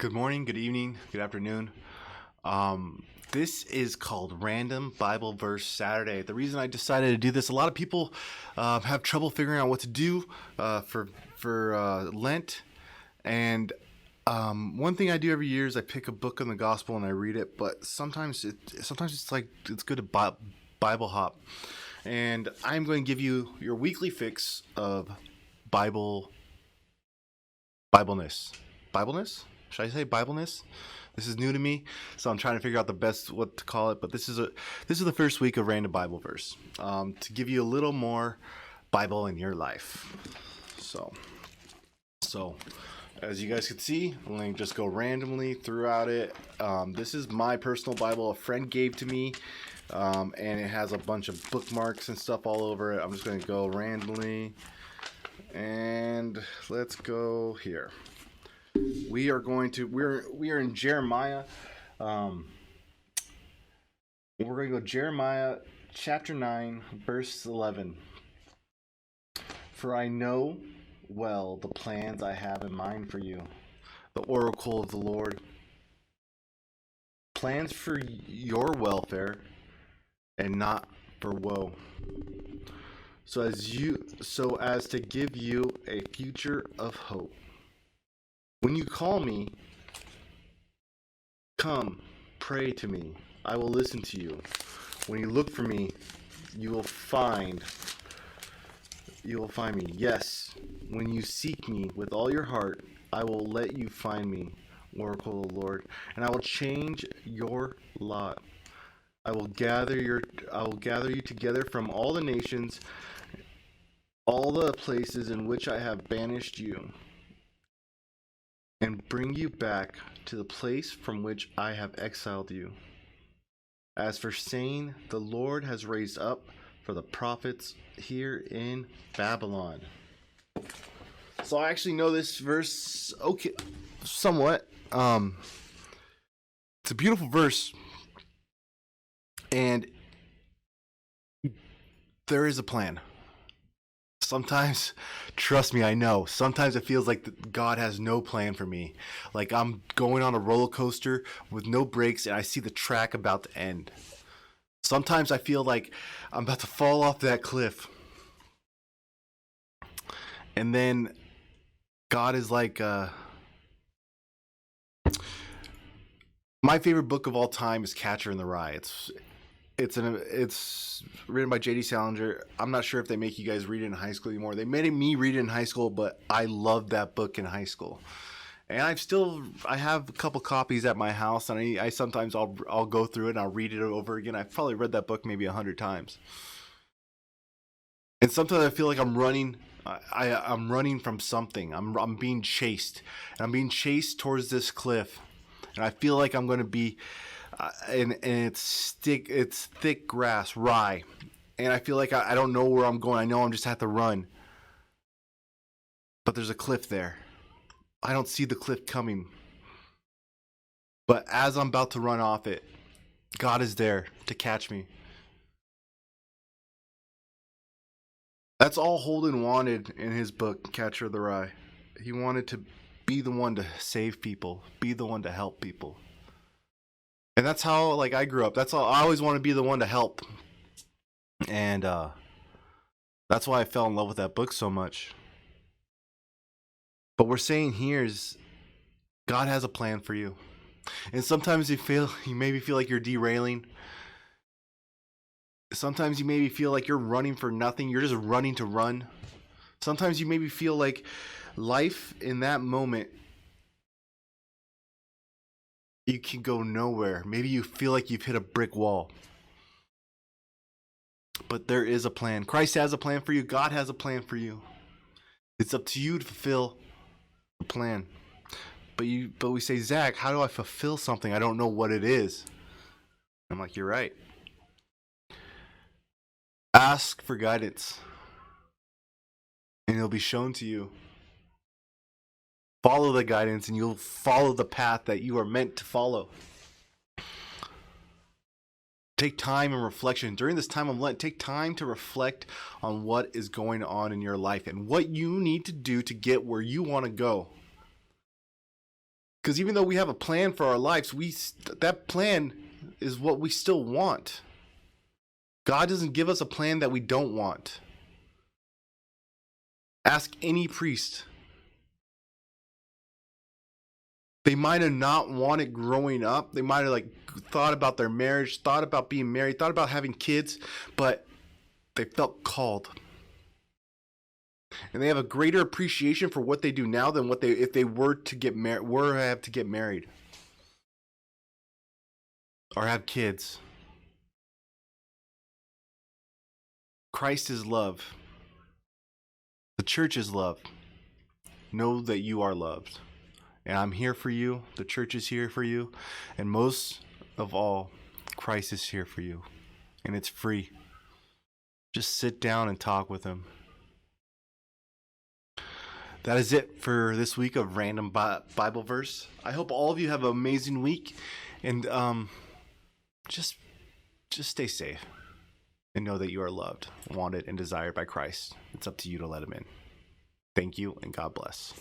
Good morning, good evening, good afternoon. This is called Random Bible Verse Saturday. The reason I decided to do this, a lot of people have trouble figuring out what to do for Lent, and one thing I do every year is I pick a book in the gospel and I read it. But sometimes it's like it's good to Bible hop, and I'm going to give you your weekly fix of Bible Bibleness. Bibleness? Should I say Bibleness? This is new to me, so I'm trying to figure out the best what to call it. But this is the first week of Random Bible Verse, to give you a little more Bible in your life. So as you guys can see, I'm going to just go randomly throughout it. This is my personal Bible a friend gave to me, and it has a bunch of bookmarks and stuff all over it. I'm just going to go randomly, and let's go here. We are in Jeremiah. We're going to go Jeremiah chapter 9, verse 11. For I know well the plans I have in mind for you, the oracle of the Lord. Plans for your welfare and not for woe. So as to give you a future of hope. When you call me, come, pray to me. I will listen to you. When you look for me, you will find me. Yes, when you seek me with all your heart, I will let you find me, oracle of the Lord, and I will change your lot. I will gather you together from all the nations, all the places in which I have banished you, and bring you back to the place from which I have exiled you. As for saying, the Lord has raised up for the prophets here in Babylon. So I actually know this verse, okay, somewhat. It's a beautiful verse, and there is a plan. Sometimes, trust me, I know. Sometimes it feels like God has no plan for me. Like I'm going on a roller coaster with no brakes and I see the track about to end. Sometimes I feel like I'm about to fall off that cliff. And then God is like, my favorite book of all time is Catcher in the Rye. It's written by J.D. Salinger. I'm not sure if they make you guys read it in high school anymore. They made me read it in high school, but I loved that book in high school. And I have a couple copies at my house, and I sometimes I'll go through it and I'll read it over again. I've probably read that book maybe 100 times. And sometimes I feel like I'm running. I'm running from something. I'm being chased, and I'm being chased towards this cliff, and I feel like I'm going to be. And it's thick grass, rye, and I feel like I don't know where I'm going. I know I'm just have to run, but there's a cliff there. I don't see the cliff coming, but as I'm about to run off it, God is there to catch me. That's all Holden wanted in his book, Catcher in the Rye. He wanted to be the one to save people, be the one to help people. And that's how I grew up. That's all. I always want to be the one to help. And that's why I fell in love with that book so much. But we're saying here is God has a plan for you. And sometimes you maybe feel like you're derailing. Sometimes you maybe feel like you're running for nothing. You're just running to run. Sometimes you maybe feel like life in that moment, you can go nowhere. Maybe you feel like you've hit a brick wall. But there is a plan. Christ has a plan for you. God has a plan for you. It's up to you to fulfill the plan. But we say, Zach, how do I fulfill something? I don't know what it is. I'm like, you're right. Ask for guidance, and it'll be shown to you. Follow the guidance, and you'll follow the path that you are meant to follow. Take time and reflection. During this time of Lent, take time to reflect on what is going on in your life and what you need to do to get where you want to go. Because even though we have a plan for our lives, that plan is what we still want. God doesn't give us a plan that we don't want. Ask any priest. They might have not wanted growing up. They might have thought about their marriage, thought about being married, thought about having kids, but they felt called. And they have a greater appreciation for what they do now than if they were to get married, have to get married or have kids. Christ is love. The church is love. Know that you are loved. And I'm here for you. The church is here for you. And most of all, Christ is here for you. And it's free. Just sit down and talk with him. That is it for this week of Random Bible Verse. I hope all of you have an amazing week. And just stay safe. And know that you are loved, wanted, and desired by Christ. It's up to you to let him in. Thank you, and God bless.